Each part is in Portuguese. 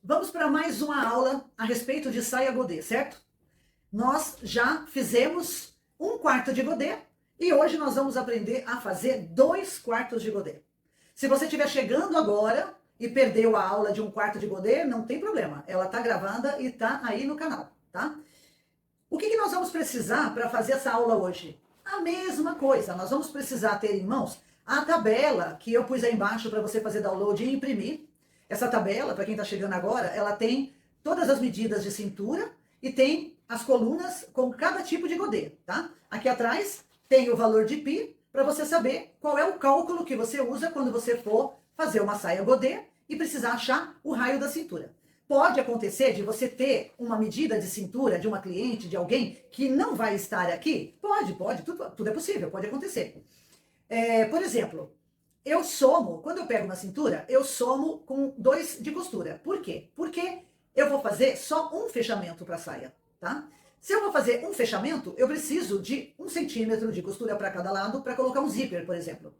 Vamos para mais uma aula a respeito de saia godê, certo? Nós já fizemos 1/4 de godê e hoje nós vamos aprender a fazer 2/4 de godê. Se você estiver chegando agora e perdeu a aula de 1/4 de godê, não tem problema. Ela está gravada e está aí no canal, tá? O que nós vamos precisar para fazer essa aula hoje? A mesma coisa. Nós vamos precisar ter em mãos a tabela que eu pus aí embaixo para você fazer download e imprimir. Essa tabela, para quem está chegando agora, ela tem todas as medidas de cintura e tem as colunas com cada tipo de godê, tá? Aqui atrás tem o valor de pi para você saber qual é o cálculo que você usa quando você for fazer uma saia godê e precisar achar o raio da cintura. Pode acontecer de você ter uma medida de cintura de uma cliente, de alguém que não vai estar aqui? Pode, tudo é possível, pode acontecer. Por exemplo, eu somo, quando eu pego uma cintura, eu somo com 2 de costura. Por quê? Porque eu vou fazer só um fechamento para a saia, tá? Se eu vou fazer um fechamento, eu preciso de 1 centímetro de costura para cada lado para colocar um zíper, por exemplo.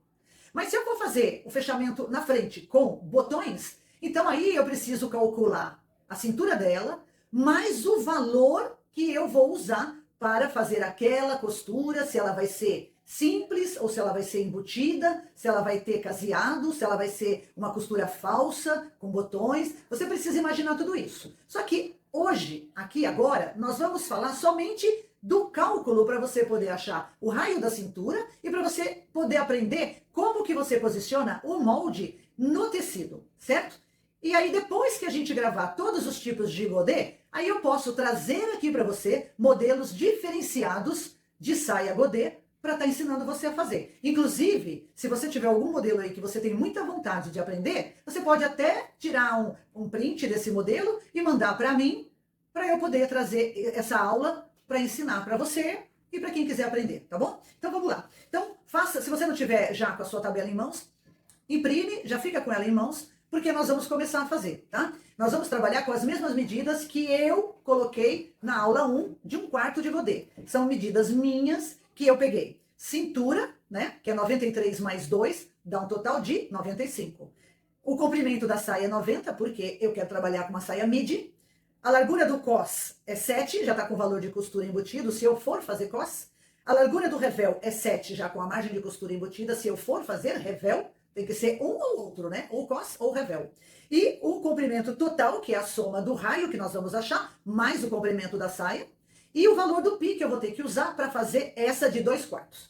Mas se eu for fazer o fechamento na frente com botões, então aí eu preciso calcular a cintura dela, mais o valor que eu vou usar para fazer aquela costura, se ela vai ser simples ou se ela vai ser embutida, se ela vai ter caseado, se ela vai ser uma costura falsa com botões. Você precisa imaginar tudo isso. Só que hoje, aqui agora, nós vamos falar somente do cálculo para você poder achar o raio da cintura e para você poder aprender como que você posiciona o molde no tecido, certo? E aí depois que a gente gravar todos os tipos de godê, aí eu posso trazer aqui para você modelos diferenciados de saia godê para estar ensinando você a fazer. Inclusive, se você tiver algum modelo aí que você tem muita vontade de aprender, você pode até tirar um print desse modelo e mandar para mim, para eu poder trazer essa aula para ensinar para você e para quem quiser aprender, tá bom? Então vamos lá. Então faça, se você não tiver já com a sua tabela em mãos, imprime, já fica com ela em mãos, porque nós vamos começar a fazer, tá? Nós vamos trabalhar com as mesmas medidas que eu coloquei na aula 1 de 1/4 de godê. São medidas minhas que eu peguei. Cintura, né, que é 93 mais 2, dá um total de 95. O comprimento da saia é 90, porque eu quero trabalhar com uma saia midi. A largura do cos é 7, já está com o valor de costura embutido, se eu for fazer cos. A largura do revel é 7, já com a margem de costura embutida, se eu for fazer revel. Tem que ser um ou outro, né? Ou cos ou revel. E o comprimento total, que é a soma do raio que nós vamos achar, mais o comprimento da saia. E o valor do pi que eu vou ter que usar para fazer essa de 2/4.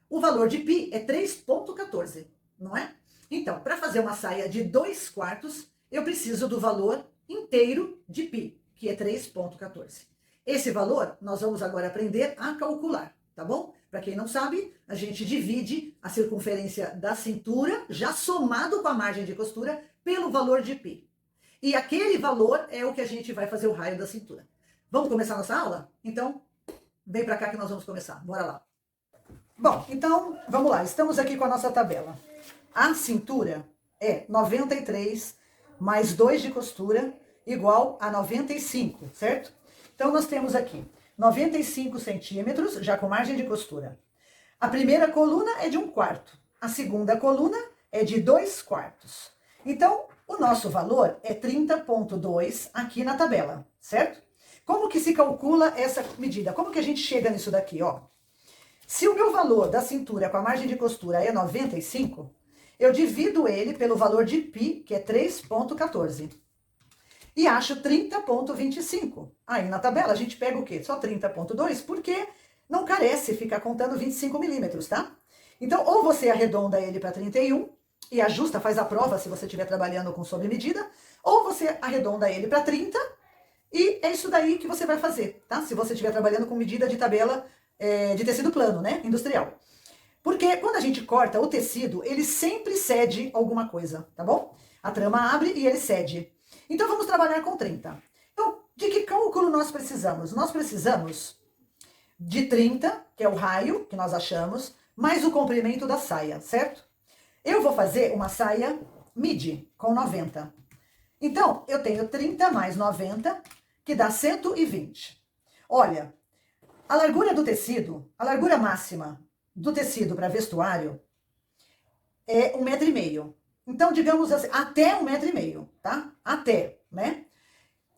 O valor de pi é 3,14, não é? Então, para fazer uma saia de 2/4, eu preciso do valor inteiro de pi, que é 3,14. Esse valor nós vamos agora aprender a calcular, tá bom? Para quem não sabe, a gente divide a circunferência da cintura, já somado com a margem de costura, pelo valor de pi. E aquele valor é o que a gente vai fazer o raio da cintura. Vamos começar nossa aula? Então, vem para cá que nós vamos começar. Bora lá. Bom, então, vamos lá. Estamos aqui com a nossa tabela. A cintura é 93 mais 2 de costura igual a 95, certo? Então, nós temos aqui 95 centímetros, já com margem de costura. A primeira coluna é de 1/4. A segunda coluna é de 2/4. Então, o nosso valor é 30,2 aqui na tabela, certo? Como que se calcula essa medida? Como que a gente chega nisso daqui, ó? Se o meu valor da cintura com a margem de costura é 95, eu divido ele pelo valor de pi, que é 3,14. E acho 30,25. Aí na tabela a gente pega o quê? Só 30,2, porque não carece ficar contando 25 milímetros, tá? Então, ou você arredonda ele para 31 e ajusta, faz a prova se você estiver trabalhando com sobremedida, ou você arredonda ele para 30 e é isso daí que você vai fazer, tá? Se você estiver trabalhando com medida de tabela de tecido plano, né? Industrial. Porque quando a gente corta o tecido, ele sempre cede alguma coisa, tá bom? A trama abre e ele cede. Então, vamos trabalhar com 30. Então, de que cálculo nós precisamos? Nós precisamos de 30, que é o raio que nós achamos, mais o comprimento da saia, certo? Eu vou fazer uma saia midi, com 90. Então, eu tenho 30 mais 90, que dá 120. Olha, a largura do tecido, a largura máxima do tecido para vestuário é 1,5 m. Então, digamos assim, até 1,5 m, tá? Até, né?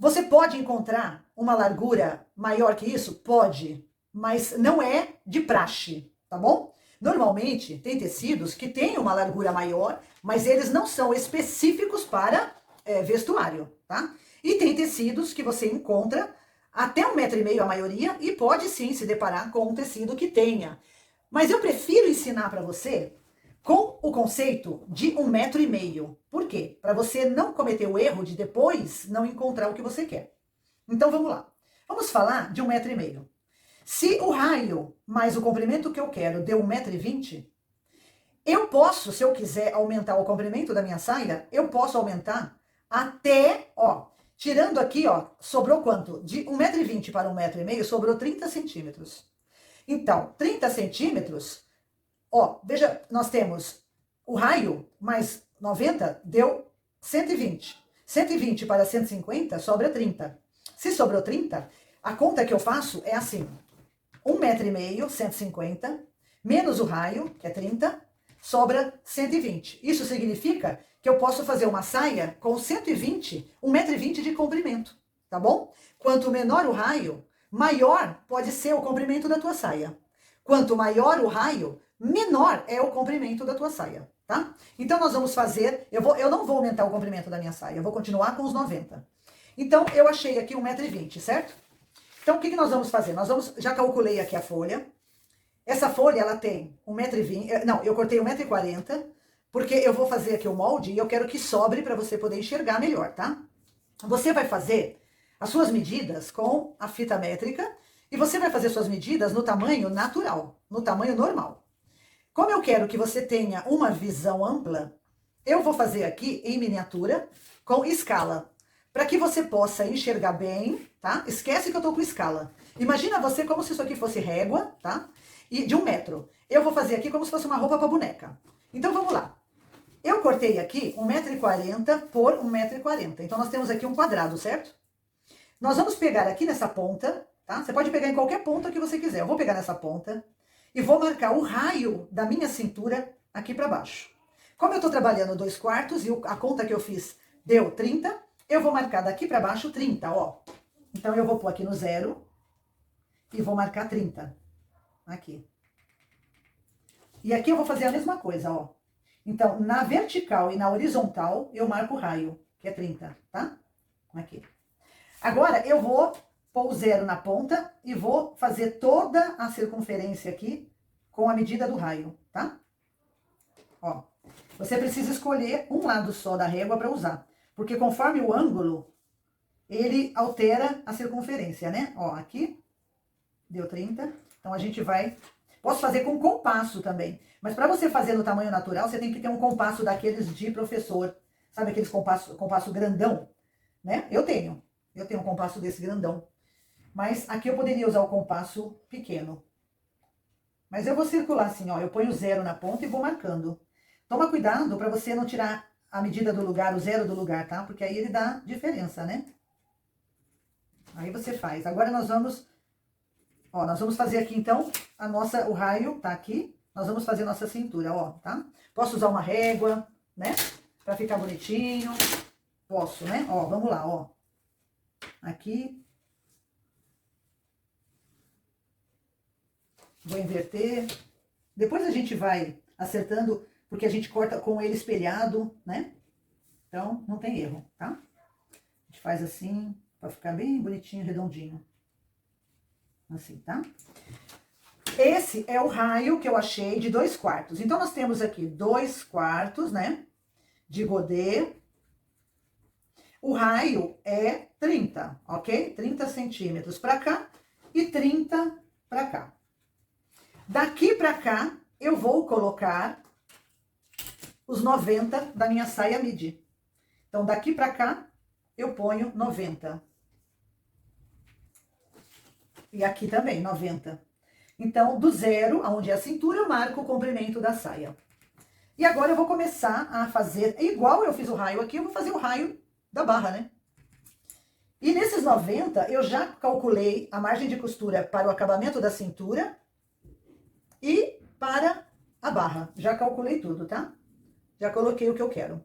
Você pode encontrar uma largura maior que isso? Pode, mas não é de praxe, tá bom? Normalmente, tem tecidos que têm uma largura maior, mas eles não são específicos para vestuário, tá? E tem tecidos que você encontra até 1,5 m a maioria e pode sim se deparar com um tecido que tenha. Mas eu prefiro ensinar para você com o conceito de 1,5 m. Por quê? Para você não cometer o erro de depois não encontrar o que você quer. Então vamos lá. Vamos falar de 1,5 m. Se o raio mais o comprimento que eu quero deu 1,20 m, eu posso, se eu quiser aumentar o comprimento da minha saia, eu posso aumentar até, ó, tirando aqui, ó, sobrou quanto? De 1,20 m para 1,5 m, sobrou 30 centímetros. Então, 30 centímetros, ó, veja, nós temos o raio mais 90 deu 120. 120 para 150 sobra 30. Se sobrou 30, a conta que eu faço é assim: 1,5 m, 150, menos o raio, que é 30, sobra 120. Isso significa que eu posso fazer uma saia com 120, 1,20 m de comprimento, tá bom? Quanto menor o raio, maior pode ser o comprimento da tua saia. Quanto maior o raio, menor é o comprimento da tua saia, tá? Então nós vamos fazer, eu não vou aumentar o comprimento da minha saia, eu vou continuar com os 90. Então eu achei aqui 1,20 m, certo? Então o que nós vamos fazer? Já calculei aqui a folha. Essa folha, ela tem 1,20 m, não, eu cortei 1,40 m, porque eu vou fazer aqui o molde e eu quero que sobre para você poder enxergar melhor, tá? Você vai fazer as suas medidas com a fita métrica e você vai fazer suas medidas no tamanho natural, no tamanho normal. Como eu quero que você tenha uma visão ampla, eu vou fazer aqui em miniatura com escala, para que você possa enxergar bem, tá? Esquece que eu tô com escala. Imagina você como se isso aqui fosse régua, tá? E de 1 metro. Eu vou fazer aqui como se fosse uma roupa para boneca. Então vamos lá. Eu cortei aqui 1,40 m por 1,40 m. Então nós temos aqui um quadrado, certo? Nós vamos pegar aqui nessa ponta, tá? Você pode pegar em qualquer ponta que você quiser. Eu vou pegar nessa ponta e vou marcar o raio da minha cintura aqui para baixo. Como eu tô trabalhando 2/4 e a conta que eu fiz deu 30, eu vou marcar daqui para baixo 30, ó. Então eu vou pôr aqui no 0 e vou marcar 30. Aqui. E aqui eu vou fazer a mesma coisa, ó. Então, na vertical e na horizontal, eu marco o raio, que é 30, tá? Aqui. Agora, eu vou pôr o 0 na ponta e vou fazer toda a circunferência aqui com a medida do raio, tá? Ó, você precisa escolher um lado só da régua para usar, porque conforme o ângulo, ele altera a circunferência, né? Ó, aqui deu 30, então a gente vai... Posso fazer com compasso também, mas para você fazer no tamanho natural, você tem que ter um compasso daqueles de professor, sabe aqueles compasso grandão, né? Eu tenho um compasso desse grandão, mas aqui eu poderia usar o compasso pequeno. Mas eu vou circular assim, ó, eu ponho o 0 na ponta e vou marcando. Toma cuidado para você não tirar a medida do lugar, o 0 do lugar, tá? Porque aí ele dá diferença, né? Aí você faz. Agora nós vamos... Ó, nós vamos fazer aqui, então, o raio tá aqui. Nós vamos fazer nossa cintura, ó, tá? Posso usar uma régua, né? Pra ficar bonitinho. Posso, né? Ó, vamos lá, ó. Aqui. Vou inverter. Depois a gente vai acertando, porque a gente corta com ele espelhado, né? Então, não tem erro, tá? A gente faz assim, pra ficar bem bonitinho, redondinho. Assim, tá? Esse é o raio que eu achei de 2/4. Então, nós temos aqui 2/4, né? De godê. O raio é 30, ok? 30 centímetros pra cá e 30 pra cá. Daqui pra cá, eu vou colocar os 90 da minha saia midi. Então, daqui pra cá, eu ponho 90. E aqui também, 90. Então, do 0, aonde é a cintura, eu marco o comprimento da saia. E agora eu vou começar a fazer, igual eu fiz o raio aqui, eu vou fazer o raio da barra, né? E nesses 90, eu já calculei a margem de costura para o acabamento da cintura e para a barra. Já calculei tudo, tá? Já coloquei o que eu quero.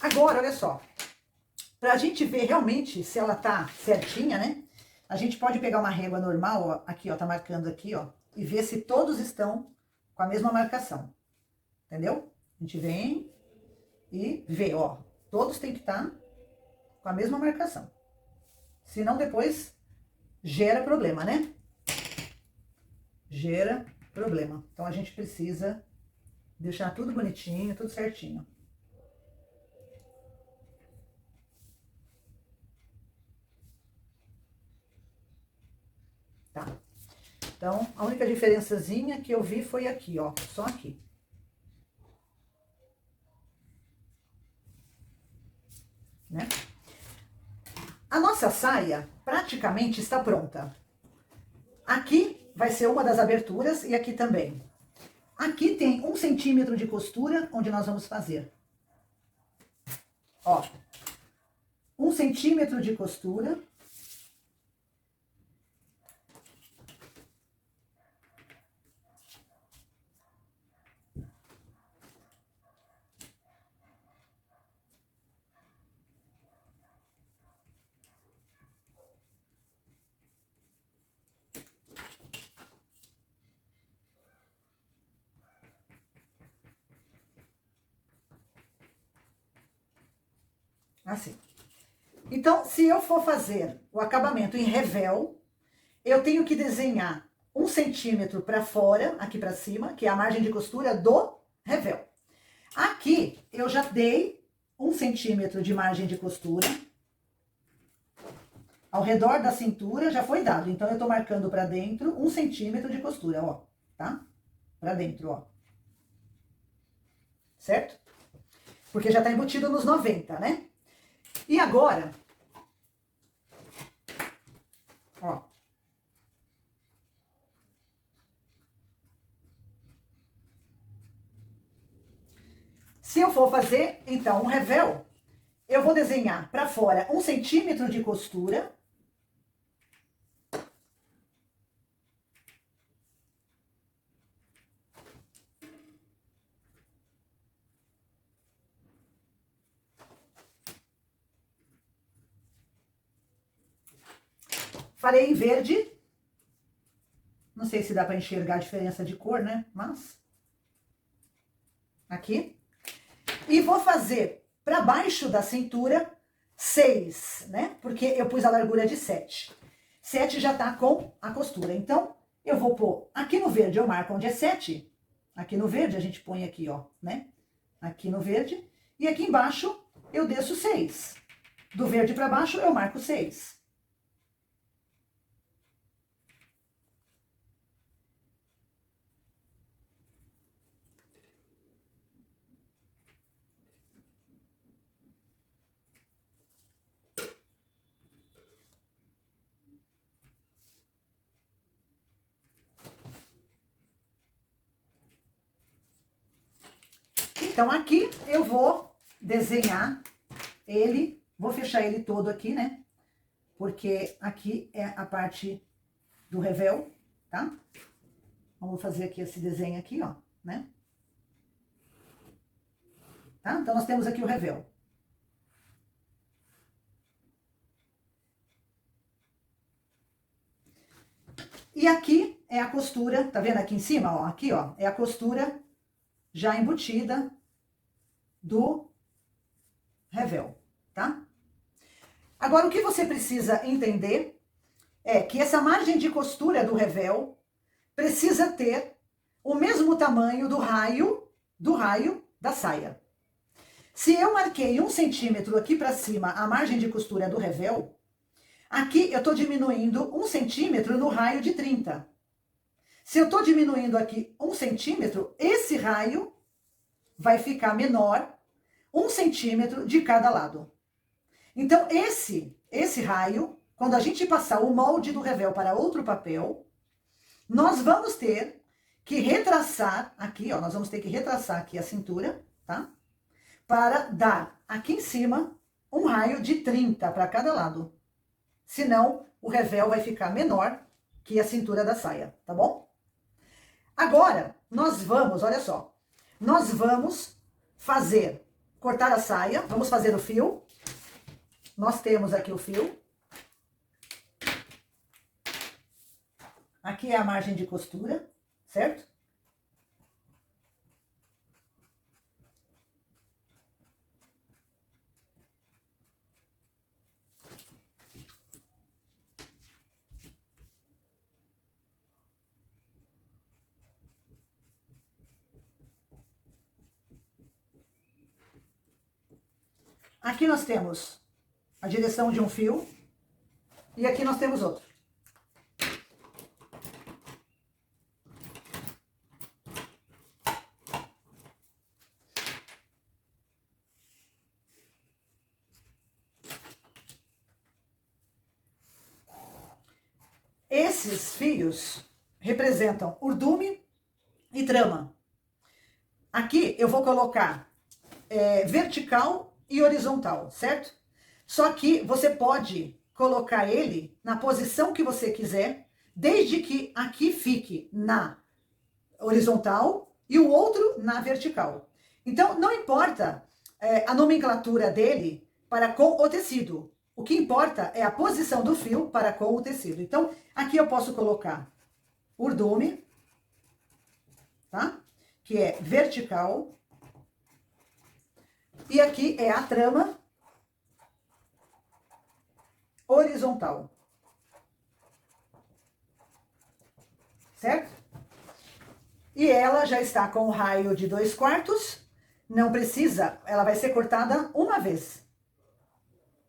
Agora, olha só, pra gente ver realmente se ela tá certinha, né? A gente pode pegar uma régua normal, ó, aqui, ó, tá marcando aqui, ó, e ver se todos estão com a mesma marcação, entendeu? A gente vem e vê, ó, todos têm que estar com a mesma marcação. Senão depois gera problema, né? Gera problema. Então a gente precisa deixar tudo bonitinho, tudo certinho. Tá. Então, a única diferençazinha que eu vi foi aqui, ó, só aqui. Né? A nossa saia praticamente está pronta. Aqui vai ser uma das aberturas e aqui também. Aqui tem 1 centímetro de costura, onde nós vamos fazer. Ó, 1 centímetro de costura. Assim. Então, se eu for fazer o acabamento em revel, eu tenho que desenhar 1 centímetro para fora, aqui para cima, que é a margem de costura do revel. Aqui, eu já dei 1 centímetro de margem de costura. Ao redor da cintura já foi dado. Então, eu tô marcando para dentro 1 centímetro de costura, ó, tá? Para dentro, ó. Certo? Porque já tá embutido nos 90, né? E agora, ó, se eu for fazer, então, um revel, eu vou desenhar para fora 1 centímetro de costura. Farei em verde. Não sei se dá para enxergar a diferença de cor, né? Mas aqui. E vou fazer para baixo da cintura 6, né? Porque eu pus a largura de 7. 7 já tá com a costura. Então, eu vou pôr aqui no verde, eu marco onde é 7. Aqui no verde, a gente põe aqui, ó, né? Aqui no verde. E aqui embaixo, eu desço 6. Do verde para baixo, eu marco 6. Então, aqui eu vou desenhar ele, vou fechar ele todo aqui, né? Porque aqui é a parte do revel, tá? Vamos fazer aqui esse desenho aqui, ó, né? Tá? Então, nós temos aqui o revel. E aqui é a costura, tá vendo aqui em cima, ó? Aqui, ó, é a costura já embutida do revel, tá? Agora, o que você precisa entender é que essa margem de costura do revel precisa ter o mesmo tamanho do raio da saia. Se eu marquei 1 centímetro aqui para cima a margem de costura do revel, aqui eu tô diminuindo 1 centímetro no raio de 30. Se eu tô diminuindo aqui 1 centímetro, esse raio vai ficar menor 1 centímetro de cada lado. Então, esse raio, quando a gente passar o molde do revel para outro papel, nós vamos ter que retraçar aqui, ó, nós vamos ter que retraçar aqui a cintura, tá? Para dar aqui em cima um raio de 30 para cada lado. Senão, o revel vai ficar menor que a cintura da saia, tá bom? Agora, nós vamos, olha só, nós vamos fazer cortar a saia, vamos fazer o fio. Nós temos aqui o fio. Aqui é a margem de costura, certo? Aqui nós temos a direção de um fio e aqui nós temos outro. Esses fios representam urdume e trama. Aqui eu vou colocar vertical e horizontal, certo? Só que você pode colocar ele na posição que você quiser, desde que aqui fique na horizontal e o outro na vertical. Então, não importa a nomenclatura dele para com o tecido. O que importa é a posição do fio para com o tecido. Então, aqui eu posso colocar urdume, tá? Que é vertical. E aqui é a trama horizontal. Certo? E ela já está com o raio de 2/4. Não precisa, ela vai ser cortada uma vez.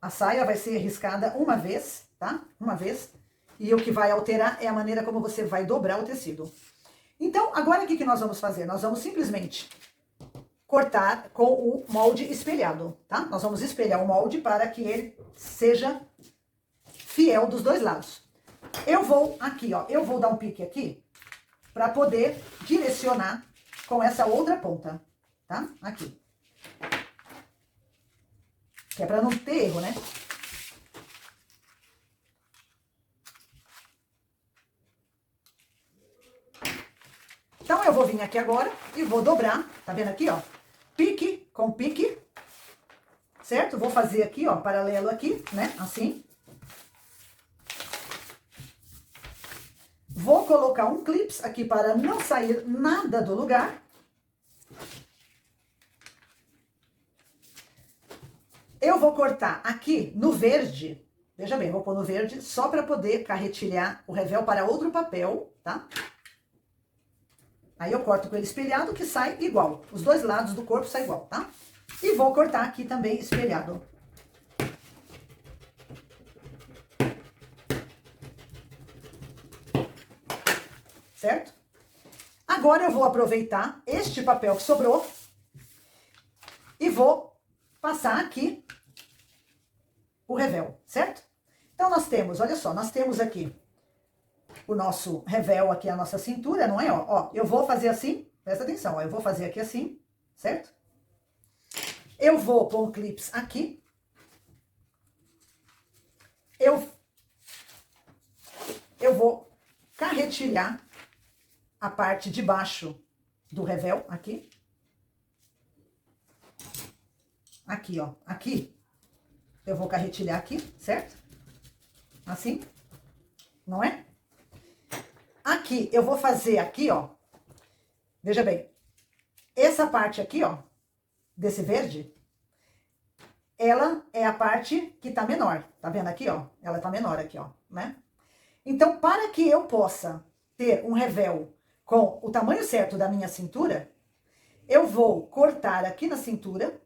A saia vai ser riscada uma vez, tá? Uma vez. E o que vai alterar é a maneira como você vai dobrar o tecido. Então, agora o que nós vamos fazer? Nós vamos simplesmente cortar com o molde espelhado, tá? Nós vamos espelhar o molde para que ele seja fiel dos dois lados. Eu vou aqui, ó, eu vou dar um pique aqui para poder direcionar com essa outra ponta, tá? Aqui. Que é para não ter erro, né? Então, eu vou vir aqui agora e vou dobrar, tá vendo aqui, ó? Pique com pique, certo? Vou fazer aqui, ó, paralelo aqui, né? Assim. Vou colocar um clips aqui para não sair nada do lugar. Eu vou cortar aqui no verde, veja bem, vou pôr no verde só para poder carretilhar o revel para outro papel, tá? Aí eu corto com ele espelhado que sai igual, os dois lados do corpo saem igual, tá? E vou cortar aqui também espelhado. Certo? Agora eu vou aproveitar este papel que sobrou e vou passar aqui o revel, certo? Então, nós temos, olha só, nós temos aqui o nosso revel, aqui a nossa cintura, não é? Ó, eu vou fazer assim, presta atenção, ó, eu vou fazer aqui assim, certo? Eu vou pôr um clips aqui. Eu vou carretilhar a parte de baixo do revel, aqui. Aqui, ó, aqui. Eu vou carretilhar aqui, certo? Assim, não é? Aqui, eu vou fazer aqui, ó. Veja bem. Essa parte aqui, ó, desse verde, ela é a parte que tá menor. Tá vendo aqui, ó? Ela tá menor aqui, ó, né? Então, para que eu possa ter um revel com o tamanho certo da minha cintura, eu vou cortar aqui na cintura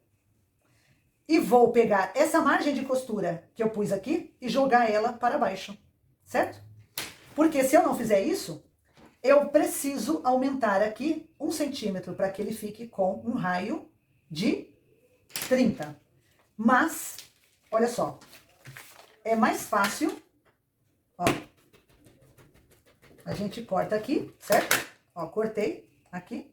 e vou pegar essa margem de costura que eu pus aqui e jogar ela para baixo, certo? Porque se eu não fizer isso, eu preciso aumentar aqui 1 centímetro para que ele fique com um raio de 30. Mas, olha só, é mais fácil, ó, a gente corta aqui, certo? Ó, cortei aqui.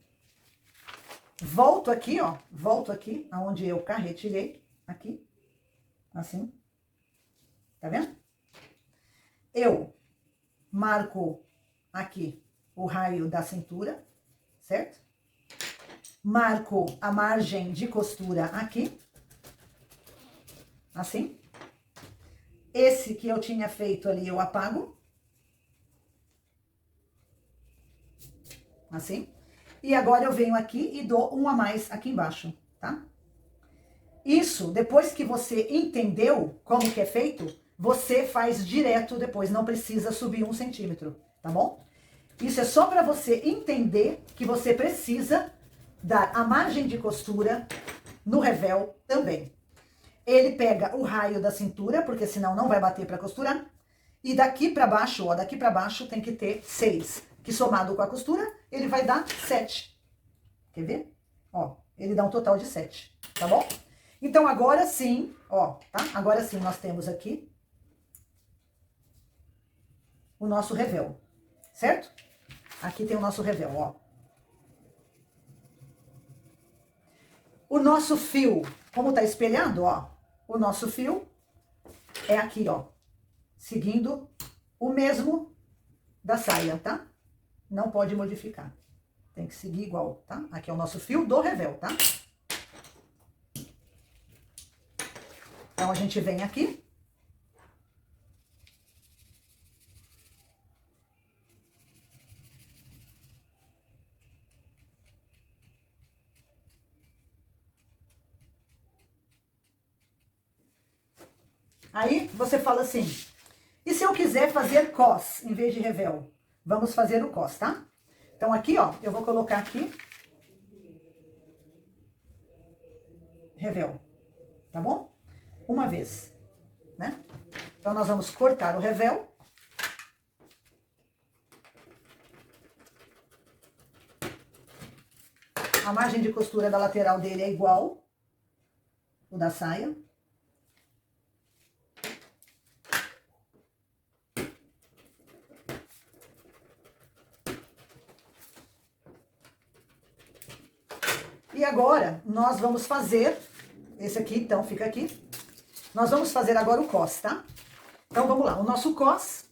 Volto aqui, ó, volto aqui, aonde eu carretilhei, aqui, assim, tá vendo? Eu marco aqui o raio da cintura, certo? marco a margem de costura aqui, assim. Esse que eu tinha feito ali, eu apago. Assim. E agora eu venho aqui e dou um a mais aqui embaixo, tá? Isso, depois que você entendeu como que é feito, você faz direto depois, não precisa subir 1 centímetro, tá bom? Isso é só para você entender que você precisa dar a margem de costura no revel também. Ele pega o raio da cintura, porque senão não vai bater para costurar. E daqui para baixo, ó, daqui para baixo tem que ter 6, que somado com a costura, ele vai dar 7. Quer ver? Ó, ele dá um total de 7, tá bom? Então agora sim, ó, tá? Agora sim nós temos aqui o nosso revel, certo? Aqui tem o nosso revel, ó. O nosso fio, como tá espelhado, ó, o nosso fio é aqui, ó, seguindo o mesmo da saia, tá? Não pode modificar. Tem que seguir igual, tá? Aqui é o nosso fio do revel, tá? Então, a gente vem aqui. Aí, você fala assim, e se eu quiser fazer cos em vez de revel? Vamos fazer o cos, tá? Então, aqui, ó, eu vou colocar aqui revel, tá bom? Uma vez, né? Então, nós vamos cortar o revel. A margem de costura da lateral dele é igual o da saia. E agora, nós vamos fazer, esse aqui, então, fica aqui. Nós vamos fazer agora o cos, tá? Então, vamos lá. O nosso cos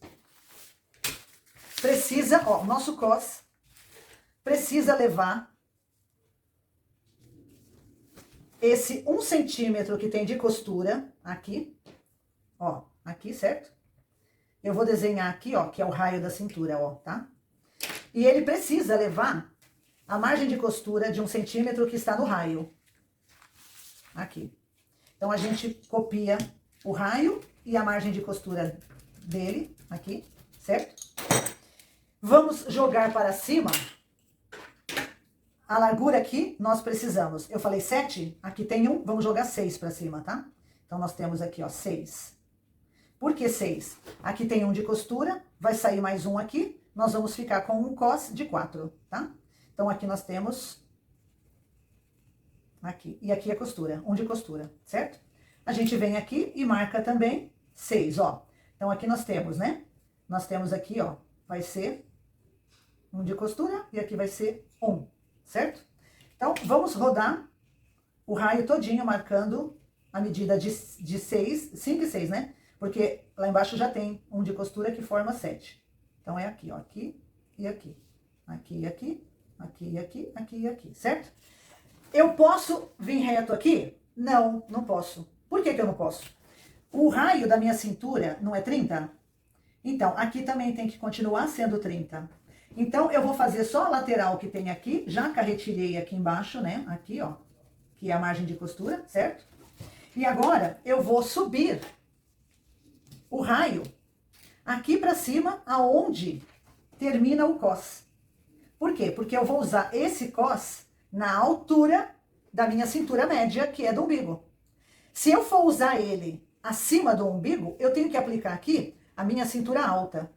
precisa, ó, o nosso cos precisa levar esse 1 centímetro que tem de costura aqui, ó, aqui, certo? Eu vou desenhar aqui, ó, que é o raio da cintura, ó, tá? E ele precisa levar a margem de costura de 1 centímetro que está no raio. Aqui. Então, a gente copia o raio e a margem de costura dele, aqui, certo? Vamos jogar para cima. A largura aqui, nós precisamos. Eu falei 7, aqui tem 1, vamos jogar 6 para cima, tá? Então, nós temos aqui, ó, 6. Por que 6? Aqui tem 1 de costura, vai sair mais 1 aqui, nós vamos ficar com um cos de 4, tá? Então, aqui nós temos aqui, e aqui é costura, 1 de costura, certo? A gente vem aqui e marca também 6, ó. Então, aqui nós temos, né? Nós temos aqui, ó, vai ser 1 de costura e aqui vai ser 1, certo? Então, vamos rodar o raio todinho, marcando a medida de 6, 5 e 6, né? Porque lá embaixo já tem 1 de costura que forma 7. Então, é aqui, ó, aqui e aqui. Aqui e aqui, aqui e aqui, aqui e aqui, certo? Eu posso vir reto aqui? Não, não posso. Por que que eu não posso? O raio da minha cintura não é 30? Então, aqui também tem que continuar sendo 30. Então, eu vou fazer só a lateral que tem aqui, já carretilhei aqui embaixo, né? Aqui, ó, que é a margem de costura, certo? E agora, eu vou subir o raio aqui pra cima, aonde termina o cos. Por quê? Porque eu vou usar esse cos na altura da minha cintura média, que é do umbigo. Se eu for usar ele acima do umbigo, eu tenho que aplicar aqui a minha cintura alta.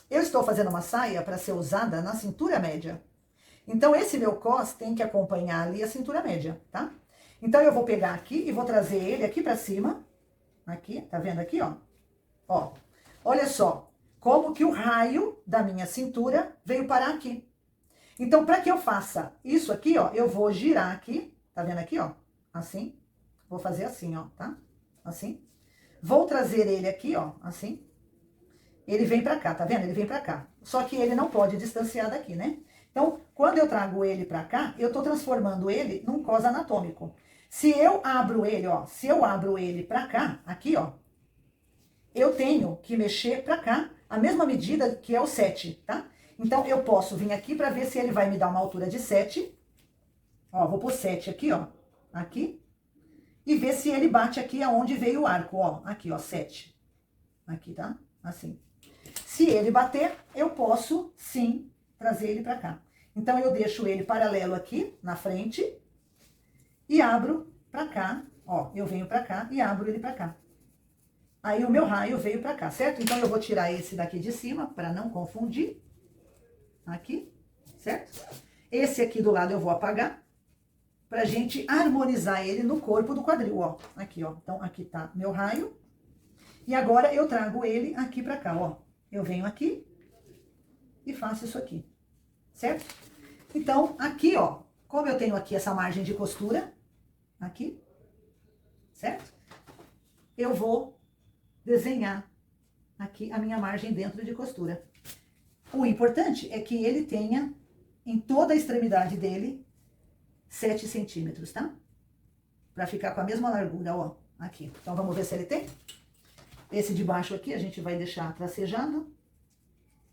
Eu estou fazendo uma saia para ser usada na cintura média. Então, esse meu cos tem que acompanhar ali a cintura média, tá? Então, eu vou pegar aqui e vou trazer ele aqui para cima. Aqui, tá vendo aqui, ó? Ó, olha só como que o raio da minha cintura veio parar aqui. Então, para que eu faça isso aqui, ó, eu vou girar aqui, tá vendo aqui, ó? Assim. Vou fazer assim, ó, tá? Assim. Vou trazer ele aqui, ó, assim. Ele vem pra cá, tá vendo? Ele vem pra cá. Só que ele não pode distanciar daqui, né? Então, quando eu trago ele pra cá, eu tô transformando ele num cos anatômico. Se eu abro ele, ó, se eu abro ele pra cá, aqui, ó, eu tenho que mexer pra cá, a mesma medida que é o 7, tá? Então, eu posso vir aqui pra ver se ele vai me dar uma altura de 7. Ó, vou pôr 7 aqui, ó, aqui. E ver se ele bate aqui aonde veio o arco, ó, aqui, ó, 7. Aqui, tá? Assim. Se ele bater, eu posso, sim, trazer ele pra cá. Então, eu deixo ele paralelo aqui, na frente, e abro pra cá, ó, eu venho pra cá e abro ele pra cá. Aí, o meu raio veio pra cá, certo? Então, eu vou tirar esse daqui de cima, pra não confundir. Aqui, certo? Esse aqui do lado eu vou apagar, pra gente harmonizar ele no corpo do quadril, ó. Aqui, ó. Então, aqui tá meu raio. E agora, eu trago ele aqui pra cá, ó. Eu venho aqui e faço isso aqui, certo? Então, aqui, ó, como eu tenho aqui essa margem de costura, aqui, certo? Eu vou desenhar aqui a minha margem dentro de costura. O importante é que ele tenha, em toda a extremidade dele, 7 centímetros, tá? Pra ficar com a mesma largura, ó, aqui. Então, vamos ver se ele tem. Esse de baixo aqui a gente vai deixar tracejando,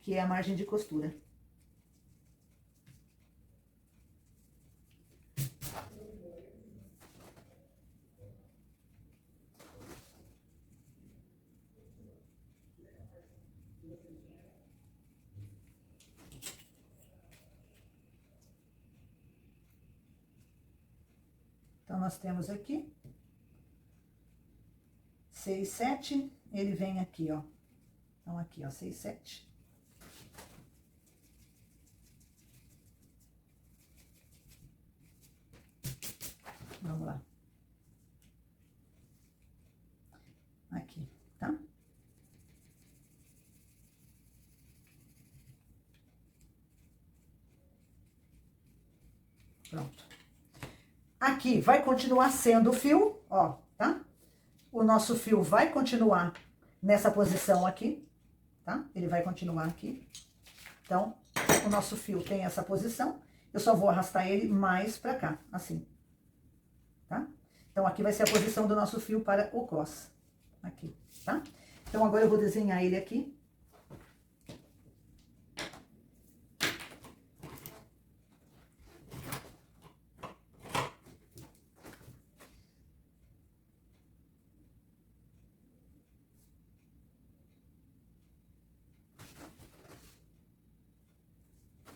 que é a margem de costura. Então, nós temos aqui 6, 7, ele vem aqui, ó. Então, aqui, ó, 6, 7. Vamos lá. Aqui, tá? Pronto. Aqui vai continuar sendo o fio, ó, tá? O nosso fio vai continuar nessa posição aqui, tá? Ele vai continuar aqui. Então, o nosso fio tem essa posição. Eu só vou arrastar ele mais pra cá, assim. Tá? Então, aqui vai ser a posição do nosso fio para o cos. Aqui, tá? Então, agora eu vou desenhar ele aqui.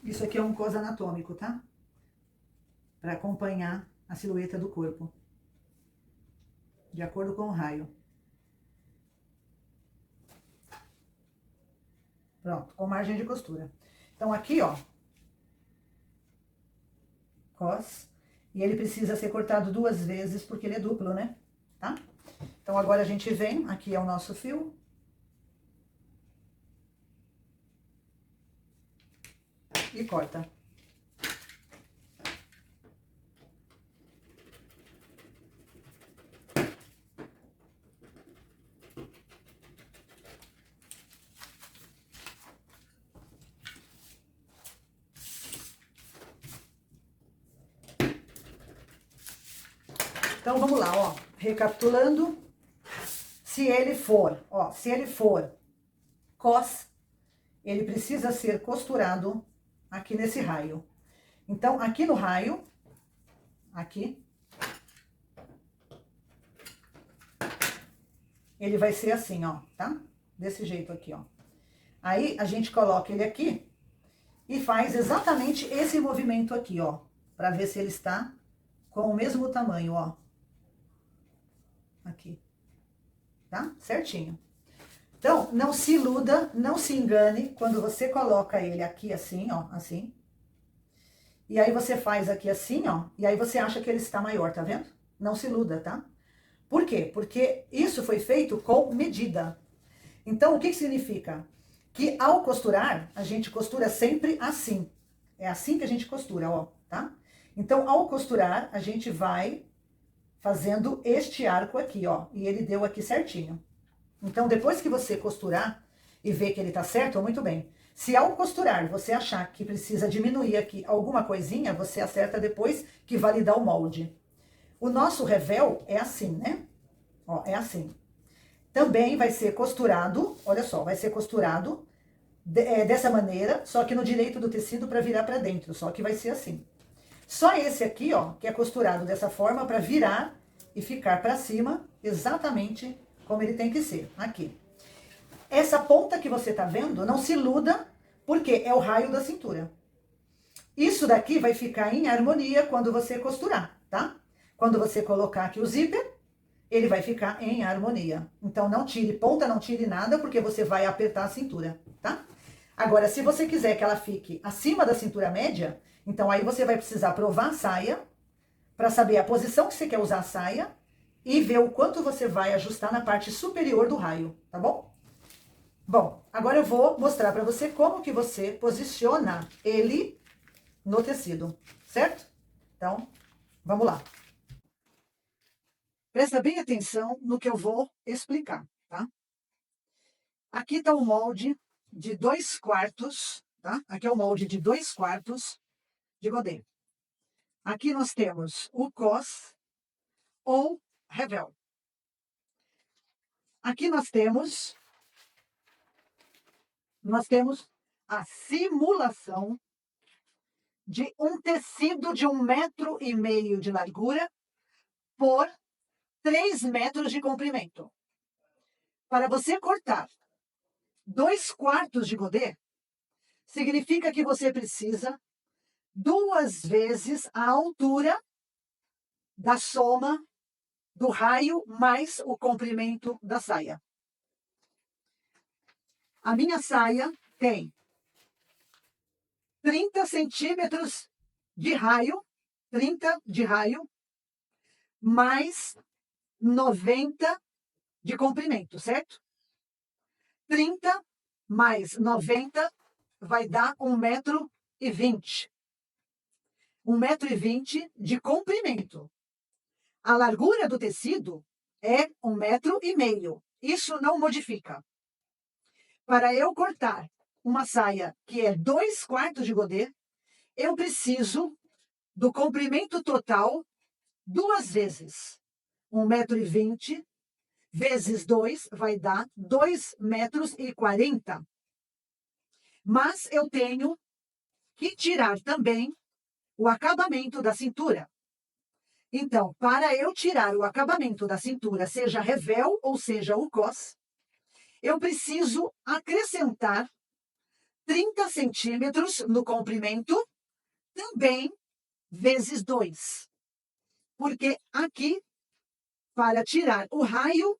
Isso aqui é um cos anatômico, tá? Para acompanhar a silhueta do corpo. De acordo com o raio. Pronto, com margem de costura. Então, aqui, ó. Cos. E ele precisa ser cortado 2 vezes, porque ele é duplo, né? Tá? Então, agora a gente vem, aqui é o nosso fio. E corta. Então, vamos lá, ó. Recapitulando. Se ele for, ó, se ele for cos, ele precisa ser costurado aqui nesse raio. Então, aqui no raio, aqui, ele vai ser assim, ó, tá? Desse jeito aqui, ó. Aí, a gente coloca ele aqui e faz exatamente esse movimento aqui, ó. Pra ver se ele está com o mesmo tamanho, ó. Aqui. Tá? Certinho. Então, não se iluda, não se engane quando você coloca ele aqui assim, ó, assim. E aí você faz aqui assim, ó, e aí você acha que ele está maior, tá vendo? Não se iluda, tá? Por quê? Porque isso foi feito com medida. Então, o que significa? Que ao costurar, a gente costura sempre assim. É assim que a gente costura, ó, tá? Então, ao costurar, a gente vai fazendo este arco aqui, ó, e ele deu aqui certinho. Então, depois que você costurar e ver que ele tá certo, muito bem. Se ao costurar você achar que precisa diminuir aqui alguma coisinha, você acerta depois que validar o molde. O nosso revel é assim, né? Ó, é assim. Também vai ser costurado, olha só, vai ser costurado dessa maneira, só que no direito do tecido para virar para dentro, só que vai ser assim. Só esse aqui, ó, que é costurado dessa forma para virar e ficar para cima, exatamente como ele tem que ser, aqui. Essa ponta que você tá vendo, não se iluda, porque é o raio da cintura. Isso daqui vai ficar em harmonia quando você costurar, tá? Quando você colocar aqui o zíper, ele vai ficar em harmonia. Então, não tire ponta, não tire nada, porque você vai apertar a cintura, tá? Agora, se você quiser que ela fique acima da cintura média, então aí você vai precisar provar a saia, para saber a posição que você quer usar a saia, e ver o quanto você vai ajustar na parte superior do raio, tá bom? Bom, agora eu vou mostrar para você como que você posiciona ele no tecido, certo? Então, vamos lá. Presta bem atenção no que eu vou explicar, tá? Aqui está o molde de 2/4, tá? Aqui é o molde de 2/4 de godê. Aqui nós temos o cos ou revel. Aqui nós temos a simulação de um tecido de 1,5 metro de largura por 3 metros de comprimento. Para você cortar 2/4 de godê, significa que você precisa 2 vezes a altura da soma do raio mais o comprimento da saia. A minha saia tem 30 centímetros de raio, 30 de raio, mais 90 de comprimento, certo? 30 mais 90 vai dar 1,20 m. 1,20 m de comprimento. A largura do tecido é 1,5 m. Isso não modifica. Para eu cortar uma saia que é 2/4 de godê, eu preciso do comprimento total 2 vezes. 1,20 m vezes 2 vai dar 2,40 m. Mas eu tenho que tirar também o acabamento da cintura. Então, para eu tirar o acabamento da cintura, seja revel ou seja o cos, eu preciso acrescentar 30 centímetros no comprimento, também vezes 2. Porque aqui, para tirar o raio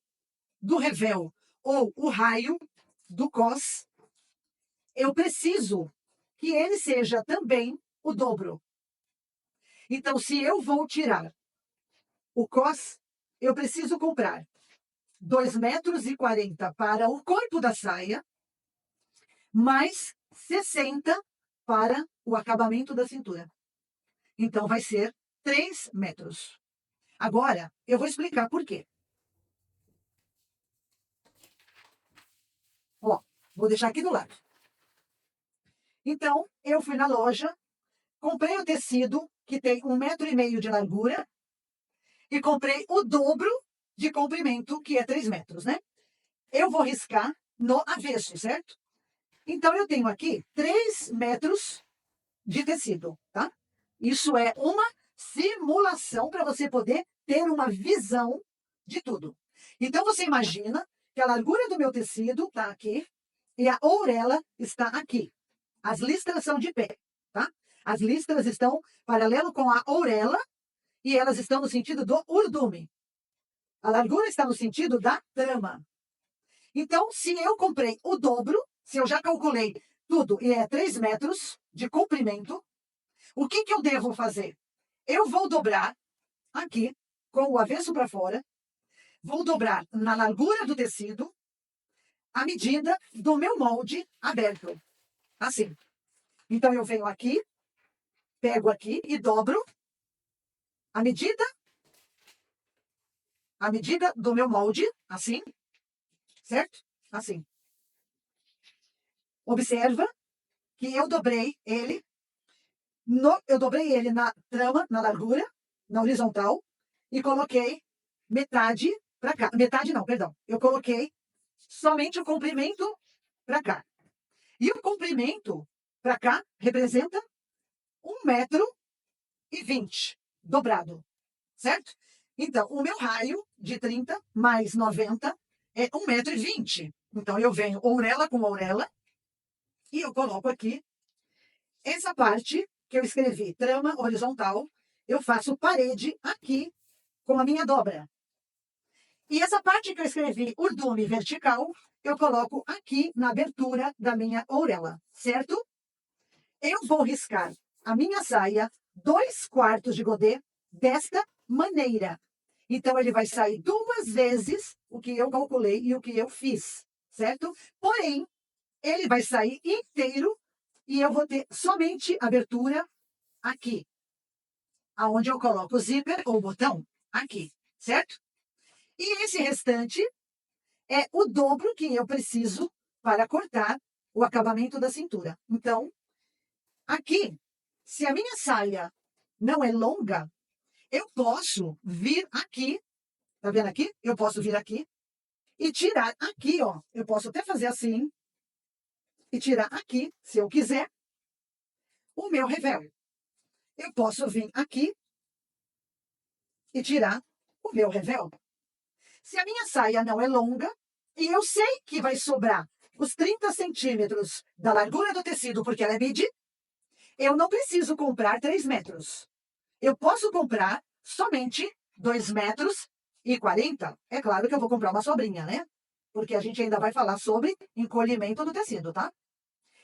do revel ou o raio do cos, eu preciso que ele seja também o dobro. Então, se eu vou tirar o cos, eu preciso comprar 2,40 m para o corpo da saia, mais 60 para o acabamento da cintura. Então, vai ser 3 metros. Agora, eu vou explicar por quê. Ó, vou deixar aqui do lado. Então, eu fui na loja, comprei o tecido, que tem 1,5 m de largura, e comprei o dobro de comprimento, que é 3 metros, né? Eu vou riscar no avesso, certo? Então, eu tenho aqui 3 metros de tecido, tá? Isso é uma simulação para você poder ter uma visão de tudo. Então, você imagina que a largura do meu tecido está aqui e a ourela está aqui. As listras são de pé, tá? As listras estão paralelo com a ourela e elas estão no sentido do urdume. A largura está no sentido da trama. Então, se eu comprei o dobro, se eu já calculei tudo e é 3 metros de comprimento, o que eu devo fazer? Eu vou dobrar aqui, com o avesso para fora, vou dobrar na largura do tecido a medida do meu molde aberto. Assim. Então, eu venho aqui, pego aqui e dobro a medida do meu molde, assim, certo? Assim. Observa que eu dobrei ele, eu dobrei ele na trama, na largura, na horizontal, e coloquei metade para cá. Metade não, perdão. Eu coloquei somente o comprimento para cá. E o comprimento para cá representa 1,20 m dobrado, certo? Então, o meu raio de 30 mais 90 é 1,20 m. Então, eu venho orelha com orelha e eu coloco aqui essa parte que eu escrevi, trama horizontal, eu faço parede aqui com a minha dobra. E essa parte que eu escrevi, urdume vertical, eu coloco aqui na abertura da minha orelha, certo? Eu vou riscar a minha saia 2/4 de godê desta maneira. Então, ele vai sair 2 vezes o que eu calculei e o que eu fiz, certo? Porém, ele vai sair inteiro e eu vou ter somente abertura aqui, aonde eu coloco o zíper ou botão aqui, certo? E esse restante é o dobro que eu preciso para cortar o acabamento da cintura. Então, aqui, se a minha saia não é longa, eu posso vir aqui, tá vendo aqui? Eu posso vir aqui e tirar aqui, ó. Eu posso até fazer assim e tirar aqui, se eu quiser, o meu revel. Eu posso vir aqui e tirar o meu revel. Se a minha saia não é longa, e eu sei que vai sobrar os 30 centímetros da largura do tecido, porque ela é midi, eu não preciso comprar 3 metros. Eu posso comprar somente 2,40 m. É claro que eu vou comprar uma sobrinha, né? Porque a gente ainda vai falar sobre encolhimento do tecido, tá?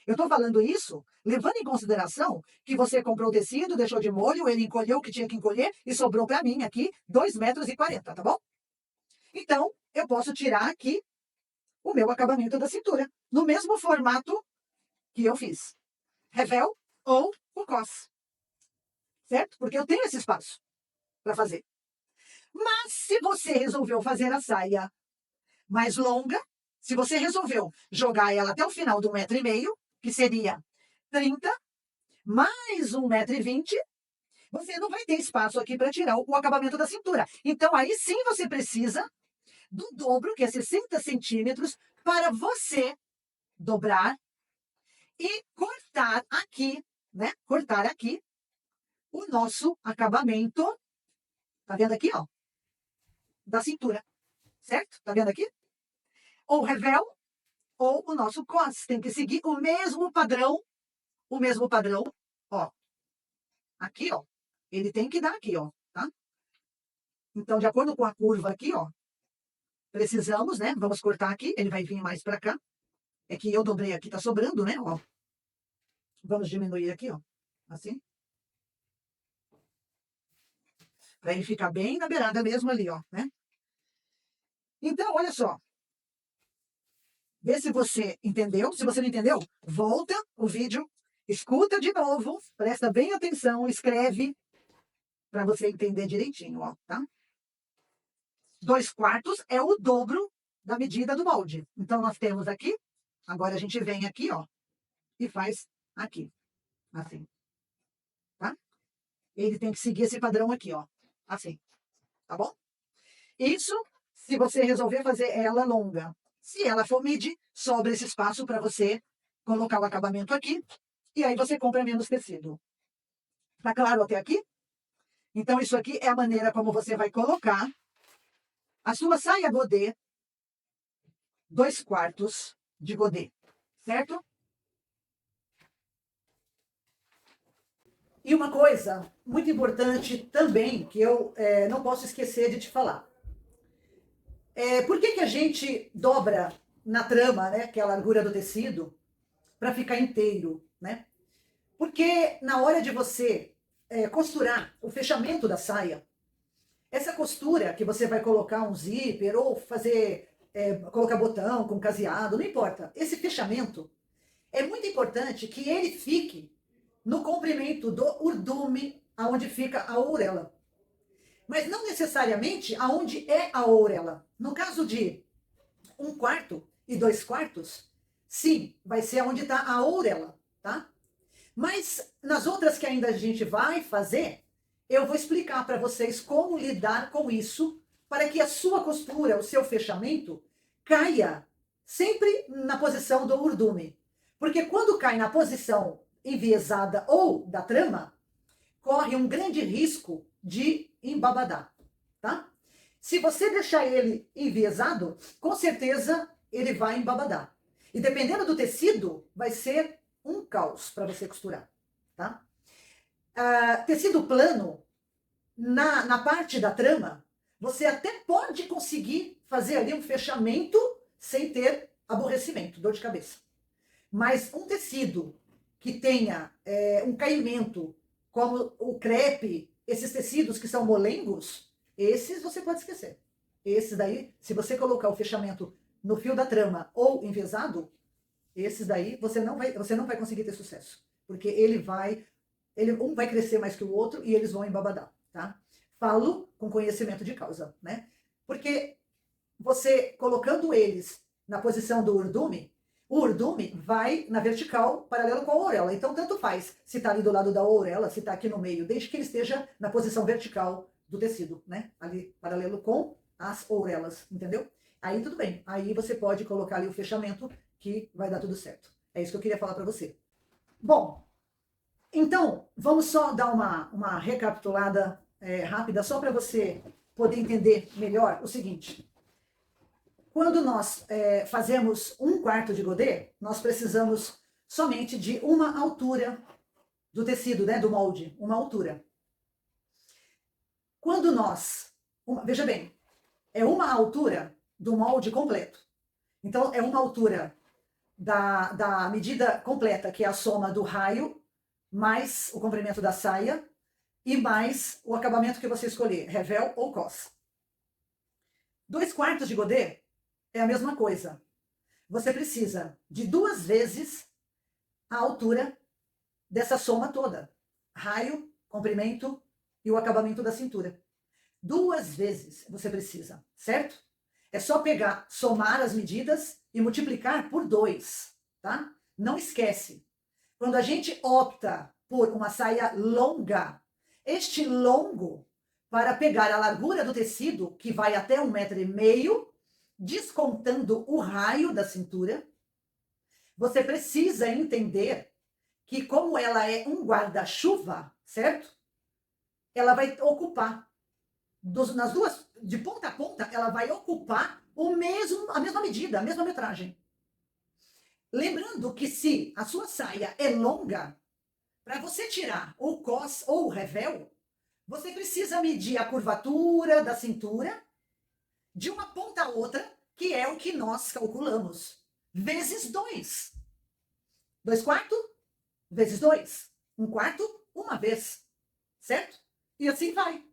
Eu estou falando isso levando em consideração que você comprou o tecido, deixou de molho, ele encolheu o que tinha que encolher e sobrou para mim aqui 2,40 m, tá bom? Então, eu posso tirar aqui o meu acabamento da cintura, no mesmo formato que eu fiz. Revel ou o cos. Certo? Porque eu tenho esse espaço para fazer. Mas se você resolveu fazer a saia mais longa, se você resolveu jogar ela até o final do 1,5 m, que seria 30, mais 1,20 m, você não vai ter espaço aqui para tirar o acabamento da cintura. Então, aí sim você precisa do dobro, que é 60 centímetros, para você dobrar e cortar aqui, né? Cortar aqui o nosso acabamento. Tá vendo aqui, ó? Da cintura, certo? Tá vendo aqui? Ou revel ou o nosso cos. Tem que seguir o mesmo padrão, ó. Aqui, ó. Ele tem que dar aqui, ó, tá? Então, de acordo com a curva aqui, ó, precisamos, né? Vamos cortar aqui, ele vai vir mais para cá. É que eu dobrei aqui, tá sobrando, né? Ó. Vamos diminuir aqui, ó. Assim. Para ele ficar bem na beirada mesmo ali, ó, né? Então, olha só. Vê se você entendeu. Se você não entendeu, volta o vídeo, escuta de novo, presta bem atenção, escreve para você entender direitinho, ó, tá? 2/4 é o dobro da medida do molde. Então, nós temos aqui, agora a gente vem aqui, ó, e faz aqui, assim, tá? Ele tem que seguir esse padrão aqui, ó, assim, tá bom? Isso se você resolver fazer ela longa. Se ela for midi, sobra esse espaço para você colocar o acabamento aqui, e aí você compra menos tecido. Tá claro até aqui? Então, isso aqui é a maneira como você vai colocar a sua saia godê, 2/4 de godê, certo? E uma coisa muito importante também, que eu não posso esquecer de te falar. Por que a gente dobra na trama, né, que é a largura do tecido, para ficar inteiro, né? Porque na hora de você costurar o fechamento da saia, essa costura que você vai colocar um zíper ou fazer, colocar botão com caseado, não importa. Esse fechamento é muito importante que ele fique no comprimento do urdume, aonde fica a orelha. Mas não necessariamente aonde é a orelha. No caso de 1/4 e 2/4, sim, vai ser aonde está a orelha. tá? Mas nas outras que ainda a gente vai fazer, eu vou explicar para vocês como lidar com isso para que a sua costura, o seu fechamento, caia sempre na posição do urdume. Porque quando cai na posição enviesada ou da trama, corre um grande risco de embabadar, tá? Se você deixar ele enviesado, com certeza ele vai embabadar. E dependendo do tecido, vai ser um caos para você costurar, tá? Tecido plano, na parte da trama, você até pode conseguir fazer ali um fechamento sem ter aborrecimento, dor de cabeça. Mas um tecido que tenha um caimento, como o crepe, esses tecidos que são molengos, esses você pode esquecer. Esses daí, se você colocar o fechamento no fio da trama ou envesado, esses daí você não vai conseguir ter sucesso. Porque um vai crescer mais que o outro e eles vão embabadar, tá? Falo com conhecimento de causa, né? Porque você colocando eles na posição do urdume, o urdume vai na vertical, paralelo com a orelha. Então, tanto faz se está ali do lado da orelha, se está aqui no meio, desde que ele esteja na posição vertical do tecido, né? Ali, paralelo com as orelhas, entendeu? Aí tudo bem. Aí você pode colocar ali o fechamento que vai dar tudo certo. É isso que eu queria falar para você. Bom, então, vamos só dar uma recapitulada rápida, só para você poder entender melhor o seguinte. Quando nós fazemos um quarto de godê, nós precisamos somente de uma altura do tecido, né, do molde, uma altura. Quando veja bem, é uma altura do molde completo. Então, é uma altura da medida completa, que é a soma do raio, mais o comprimento da saia, e mais o acabamento que você escolher, revel ou cos. 2/4 de godê é a mesma coisa. Você precisa de 2 vezes a altura dessa soma toda. Raio, comprimento e o acabamento da cintura. 2 vezes você precisa, certo? É só pegar, somar as medidas e multiplicar por 2, tá? Não esquece. Quando a gente opta por uma saia longa, este longo, para pegar a largura do tecido, que vai até 1,5 m, descontando o raio da cintura, você precisa entender que como ela é um guarda-chuva, certo? Ela vai ocupar, nas duas, de ponta a ponta, ela vai ocupar a mesma medida, a mesma metragem. Lembrando que se a sua saia é longa, para você tirar o cos ou o revel, você precisa medir a curvatura da cintura de uma ponta a outra, que é o que nós calculamos, vezes 2. 2/4 vezes 2. 1/4, uma vez, certo? E assim vai.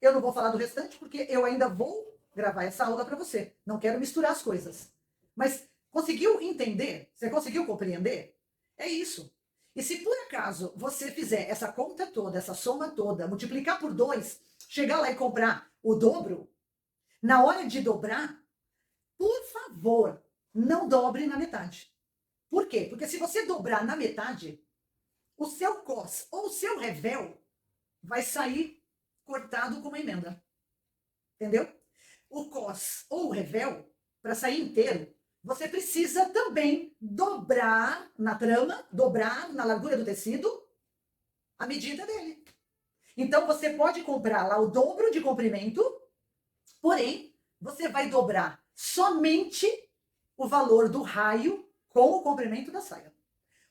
Eu não vou falar do restante, porque eu ainda vou gravar essa aula para você. Não quero misturar as coisas. Mas conseguiu entender? Você conseguiu compreender? É isso. E se por acaso você fizer essa conta toda, essa soma toda, multiplicar por 2, chegar lá e comprar o dobro, na hora de dobrar, por favor, não dobre na metade. Por quê? Porque se você dobrar na metade, o seu cos ou o seu revel vai sair cortado com uma emenda. Entendeu? O cos ou o revel, para sair inteiro, você precisa também dobrar na trama, dobrar na largura do tecido, a medida dele. Então, você pode comprar lá o dobro de comprimento, porém, você vai dobrar somente o valor do raio com o comprimento da saia.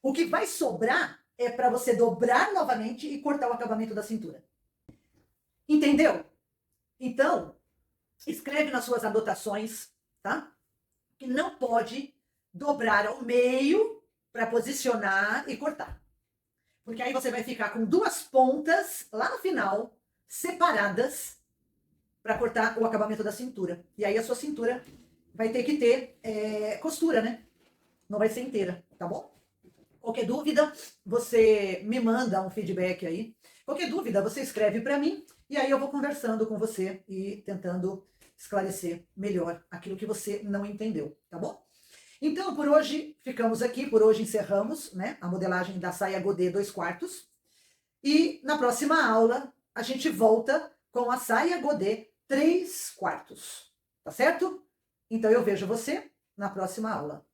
O que vai sobrar é para você dobrar novamente e cortar o acabamento da cintura. Entendeu? Então, escreve nas suas anotações, tá? Que não pode dobrar ao meio para posicionar e cortar. Porque aí você vai ficar com 2 pontas lá no final, separadas, para cortar o acabamento da cintura. E aí a sua cintura vai ter que ter costura, né? Não vai ser inteira, tá bom? Qualquer dúvida, você me manda um feedback aí. Qualquer dúvida, você escreve para mim e aí eu vou conversando com você e tentando esclarecer melhor aquilo que você não entendeu, tá bom? Então, por hoje, ficamos aqui, por hoje encerramos, né, a modelagem da saia godê 2/4. E na próxima aula, a gente volta com a saia godê 3/4, tá certo? Então, eu vejo você na próxima aula.